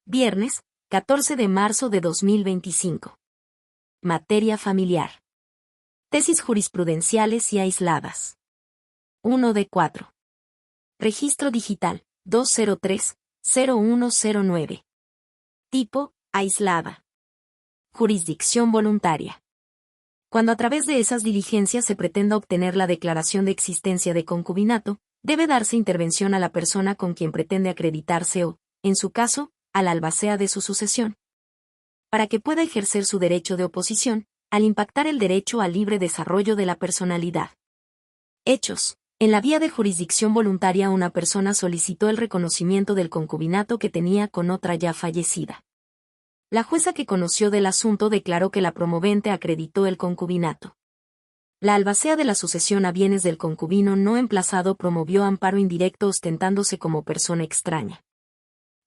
Viernes, 14 de marzo de 2025. Materia familiar. Tesis jurisprudenciales y aisladas. 1 de 4. Registro digital, 203-0109. Tipo, aislada. Jurisdicción voluntaria. Cuando a través de esas diligencias se pretenda obtener la declaración de existencia de concubinato, debe darse intervención a la persona con quien pretende acreditarse o, en su caso, al albacea de su sucesión, para que pueda ejercer su derecho de oposición, al impactar el derecho al libre desarrollo de la personalidad. Hechos. En la vía de jurisdicción voluntaria una persona solicitó el reconocimiento del concubinato que tenía con otra ya fallecida. La jueza que conoció del asunto declaró que la promovente acreditó el concubinato. La albacea de la sucesión a bienes del concubino no emplazado promovió amparo indirecto ostentándose como persona extraña.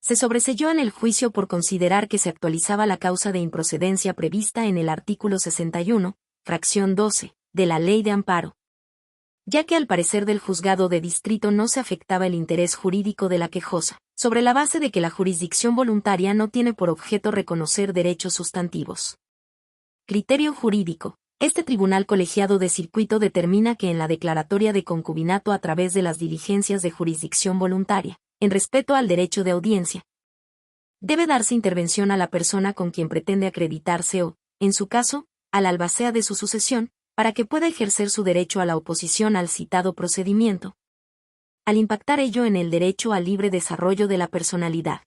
Se sobreseyó en el juicio por considerar que se actualizaba la causa de improcedencia prevista en el artículo 61, fracción 12, de la Ley de Amparo, ya que al parecer del juzgado de distrito no se afectaba el interés jurídico de la quejosa, sobre la base de que la jurisdicción voluntaria no tiene por objeto reconocer derechos sustantivos. Criterio jurídico. Este tribunal colegiado de circuito determina que en la declaratoria de concubinato a través de las diligencias de jurisdicción voluntaria, en respeto al derecho de audiencia, debe darse intervención a la persona con quien pretende acreditarse o, en su caso, al albacea de su sucesión, para que pueda ejercer su derecho a la oposición al citado procedimiento, al impactar ello en el derecho al libre desarrollo de la personalidad.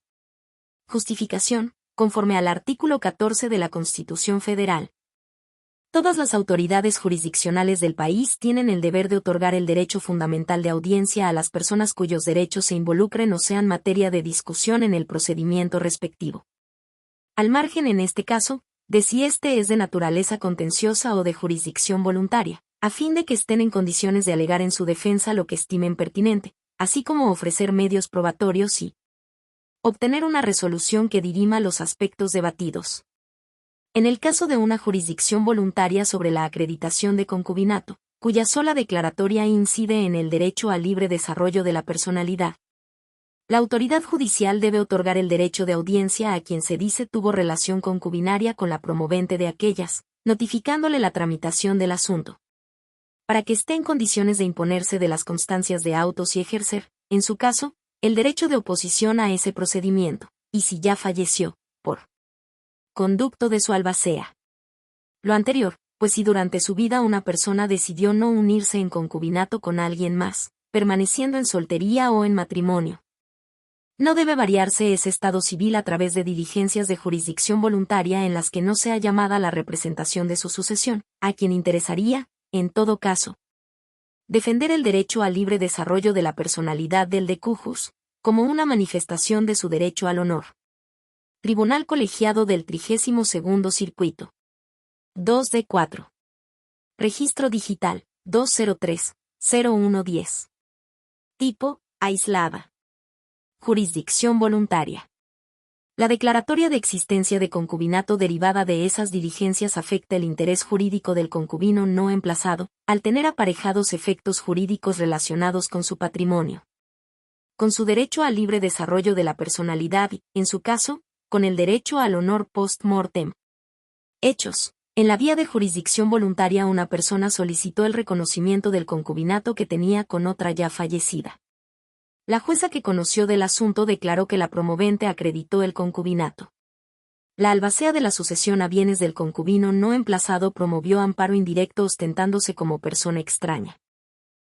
Justificación, conforme al artículo 14 de la Constitución Federal. Todas las autoridades jurisdiccionales del país tienen el deber de otorgar el derecho fundamental de audiencia a las personas cuyos derechos se involucren o sean materia de discusión en el procedimiento respectivo. Al margen en este caso, de si éste es de naturaleza contenciosa o de jurisdicción voluntaria, a fin de que estén en condiciones de alegar en su defensa lo que estimen pertinente, así como ofrecer medios probatorios y obtener una resolución que dirima los aspectos debatidos. En el caso de una jurisdicción voluntaria sobre la acreditación de concubinato, cuya sola declaratoria incide en el derecho al libre desarrollo de la personalidad, la autoridad judicial debe otorgar el derecho de audiencia a quien se dice tuvo relación concubinaria con la promovente de aquellas, notificándole la tramitación del asunto, para que esté en condiciones de imponerse de las constancias de autos y ejercer, en su caso, el derecho de oposición a ese procedimiento, y si ya falleció, por conducto de su albacea. Lo anterior, pues si durante su vida una persona decidió no unirse en concubinato con alguien más, permaneciendo en soltería o en matrimonio, no debe variarse ese estado civil a través de diligencias de jurisdicción voluntaria en las que no sea llamada la representación de su sucesión, a quien interesaría, en todo caso, defender el derecho al libre desarrollo de la personalidad del decujus, como una manifestación de su derecho al honor. Tribunal Colegiado del 32º Circuito. 2 de 4. Registro digital, 203-0110. Tipo, aislada. Jurisdicción voluntaria. La declaratoria de existencia de concubinato derivada de esas diligencias afecta el interés jurídico del concubino no emplazado, al tener aparejados efectos jurídicos relacionados con su patrimonio, con su derecho al libre desarrollo de la personalidad y, en su caso, con el derecho al honor post-mortem. Hechos. En la vía de jurisdicción voluntaria una persona solicitó el reconocimiento del concubinato que tenía con otra ya fallecida. La jueza que conoció del asunto declaró que la promovente acreditó el concubinato. La albacea de la sucesión a bienes del concubino no emplazado promovió amparo indirecto ostentándose como persona extraña.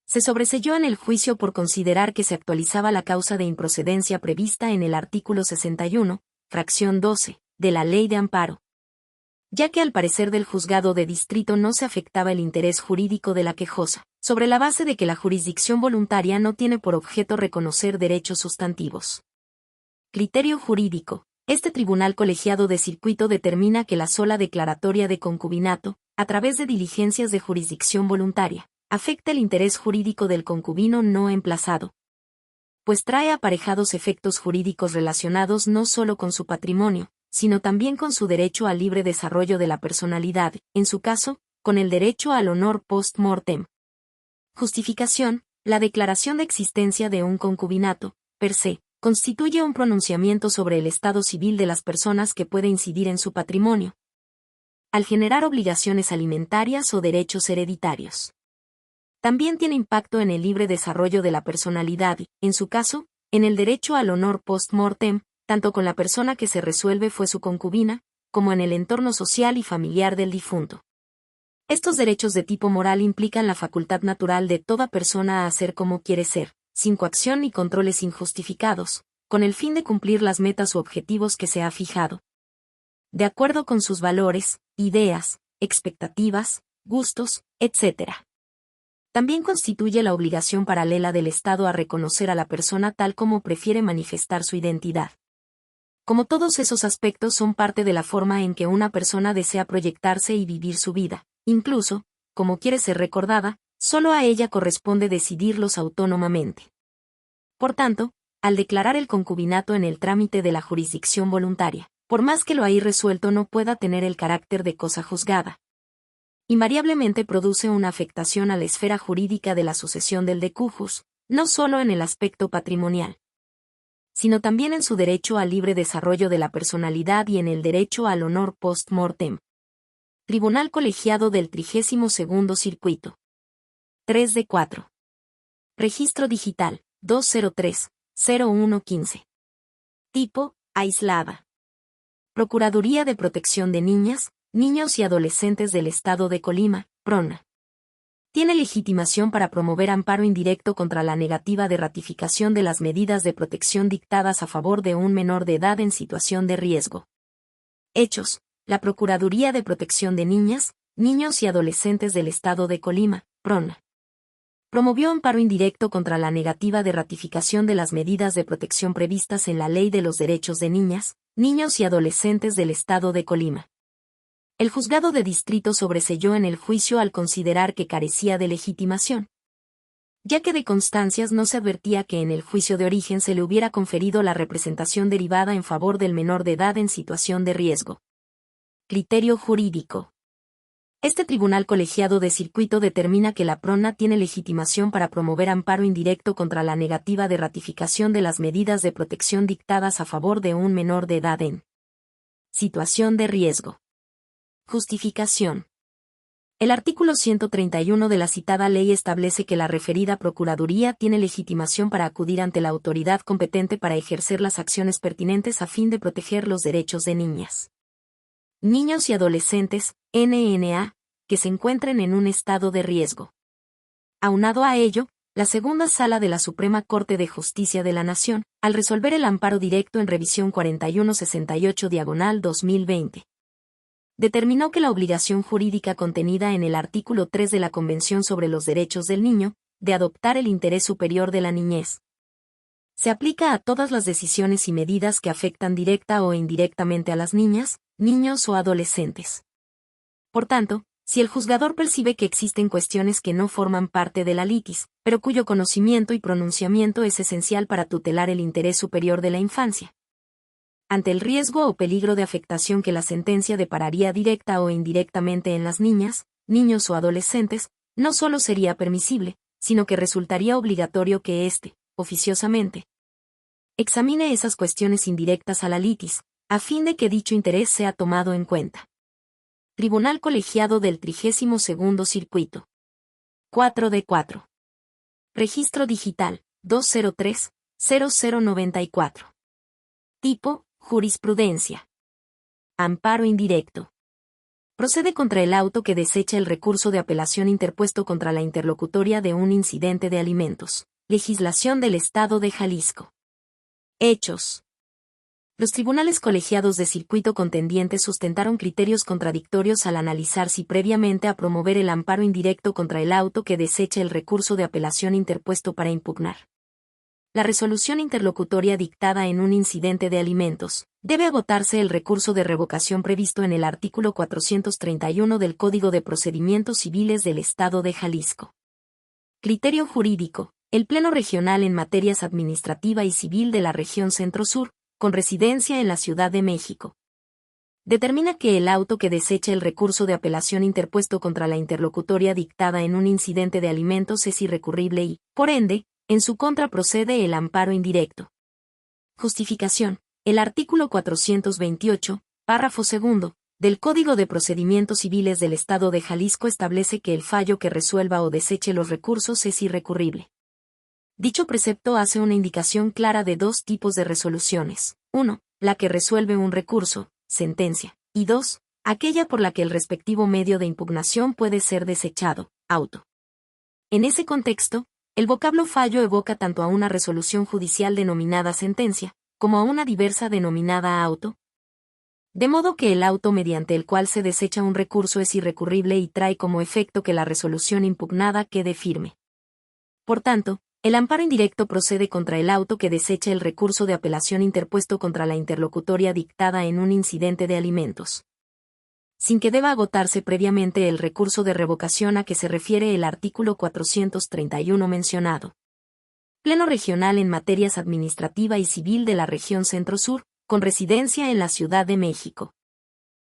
Se sobreseyó en el juicio por considerar que se actualizaba la causa de improcedencia prevista en el artículo 61, fracción 12, de la Ley de Amparo, ya que al parecer del juzgado de distrito no se afectaba el interés jurídico de la quejosa, sobre la base de que la jurisdicción voluntaria no tiene por objeto reconocer derechos sustantivos. Criterio jurídico. Este tribunal colegiado de circuito determina que la sola declaratoria de concubinato, a través de diligencias de jurisdicción voluntaria, afecta el interés jurídico del concubino no emplazado, pues trae aparejados efectos jurídicos relacionados no solo con su patrimonio, sino también con su derecho al libre desarrollo de la personalidad, en su caso, con el derecho al honor post-mortem. Justificación. La declaración de existencia de un concubinato, per se, constituye un pronunciamiento sobre el estado civil de las personas que puede incidir en su patrimonio, al generar obligaciones alimentarias o derechos hereditarios. También tiene impacto en el libre desarrollo de la personalidad y, en su caso, en el derecho al honor post-mortem, tanto con la persona que se resuelve fue su concubina, como en el entorno social y familiar del difunto. Estos derechos de tipo moral implican la facultad natural de toda persona a hacer como quiere ser, sin coacción ni controles injustificados, con el fin de cumplir las metas u objetivos que se ha fijado, de acuerdo con sus valores, ideas, expectativas, gustos, etc. También constituye la obligación paralela del Estado a reconocer a la persona tal como prefiere manifestar su identidad. Como todos esos aspectos son parte de la forma en que una persona desea proyectarse y vivir su vida, incluso, como quiere ser recordada, solo a ella corresponde decidirlos autónomamente. Por tanto, al declarar el concubinato en el trámite de la jurisdicción voluntaria, por más que lo ahí resuelto no pueda tener el carácter de cosa juzgada, invariablemente produce una afectación a la esfera jurídica de la sucesión del decujus, no solo en el aspecto patrimonial, sino también en su derecho al libre desarrollo de la personalidad y en el derecho al honor post-mortem. Tribunal Colegiado del 32º Circuito. 3 de 4. Registro Digital, 203-0115. Tipo, aislada. Procuraduría de Protección de Niñas, Niños y Adolescentes del Estado de Colima, PRONA. Tiene legitimación para promover amparo indirecto contra la negativa de ratificación de las medidas de protección dictadas a favor de un menor de edad en situación de riesgo. Hechos: la Procuraduría de Protección de Niñas, Niños y Adolescentes del Estado de Colima, PRONA. Promovió amparo indirecto contra la negativa de ratificación de las medidas de protección previstas en la Ley de los Derechos de Niñas, Niños y Adolescentes del Estado de Colima. El juzgado de distrito sobreseyó en el juicio al considerar que carecía de legitimación, ya que de constancias no se advertía que en el juicio de origen se le hubiera conferido la representación derivada en favor del menor de edad en situación de riesgo. Criterio jurídico. Este tribunal colegiado de circuito determina que la PRONA tiene legitimación para promover amparo indirecto contra la negativa de ratificación de las medidas de protección dictadas a favor de un menor de edad en situación de riesgo. Justificación. El artículo 131 de la citada ley establece que la referida Procuraduría tiene legitimación para acudir ante la autoridad competente para ejercer las acciones pertinentes a fin de proteger los derechos de niñas, niños y adolescentes, NNA, que se encuentren en un estado de riesgo. Aunado a ello, la Segunda Sala de la Suprema Corte de Justicia de la Nación, al resolver el amparo directo en revisión 4168/2020, determinó que la obligación jurídica contenida en el artículo 3 de la Convención sobre los Derechos del Niño, de adoptar el interés superior de la niñez, se aplica a todas las decisiones y medidas que afectan directa o indirectamente a las niñas, niños o adolescentes. Por tanto, si el juzgador percibe que existen cuestiones que no forman parte de la litis, pero cuyo conocimiento y pronunciamiento es esencial para tutelar el interés superior de la infancia, ante el riesgo o peligro de afectación que la sentencia depararía directa o indirectamente en las niñas, niños o adolescentes, no solo sería permisible, sino que resultaría obligatorio que éste, oficiosamente, examine esas cuestiones indirectas a la litis, a fin de que dicho interés sea tomado en cuenta. Tribunal Colegiado del 32º Circuito. 4 de 4. Registro Digital, 203-0094. Tipo, jurisprudencia. Amparo indirecto. Procede contra el auto que desecha el recurso de apelación interpuesto contra la interlocutoria de un incidente de alimentos. Legislación del Estado de Jalisco. Hechos. Los tribunales colegiados de circuito contendientes sustentaron criterios contradictorios al analizar si previamente a promover el amparo indirecto contra el auto que desecha el recurso de apelación interpuesto para impugnar la resolución interlocutoria dictada en un incidente de alimentos, debe agotarse el recurso de revocación previsto en el artículo 431 del Código de Procedimientos Civiles del Estado de Jalisco. Criterio jurídico. El Pleno Regional en Materias Administrativa y Civil de la Región Centro-Sur, con residencia en la Ciudad de México, determina que el auto que desecha el recurso de apelación interpuesto contra la interlocutoria dictada en un incidente de alimentos es irrecurrible y, por ende, en su contra procede el amparo indirecto. Justificación. El artículo 428, párrafo segundo, del Código de Procedimientos Civiles del Estado de Jalisco establece que el fallo que resuelva o deseche los recursos es irrecurrible. Dicho precepto hace una indicación clara de dos tipos de resoluciones. 1. La que resuelve un recurso, sentencia. Y 2. Aquella por la que el respectivo medio de impugnación puede ser desechado, auto. En ese contexto, el vocablo fallo evoca tanto a una resolución judicial denominada sentencia, como a una diversa denominada auto. De modo que el auto mediante el cual se desecha un recurso es irrecurrible y trae como efecto que la resolución impugnada quede firme. Por tanto, el amparo indirecto procede contra el auto que desecha el recurso de apelación interpuesto contra la interlocutoria dictada en un incidente de alimentos, sin que deba agotarse previamente el recurso de revocación a que se refiere el artículo 431 mencionado. Pleno Regional en Materias Administrativa y Civil de la Región Centro-Sur, con residencia en la Ciudad de México.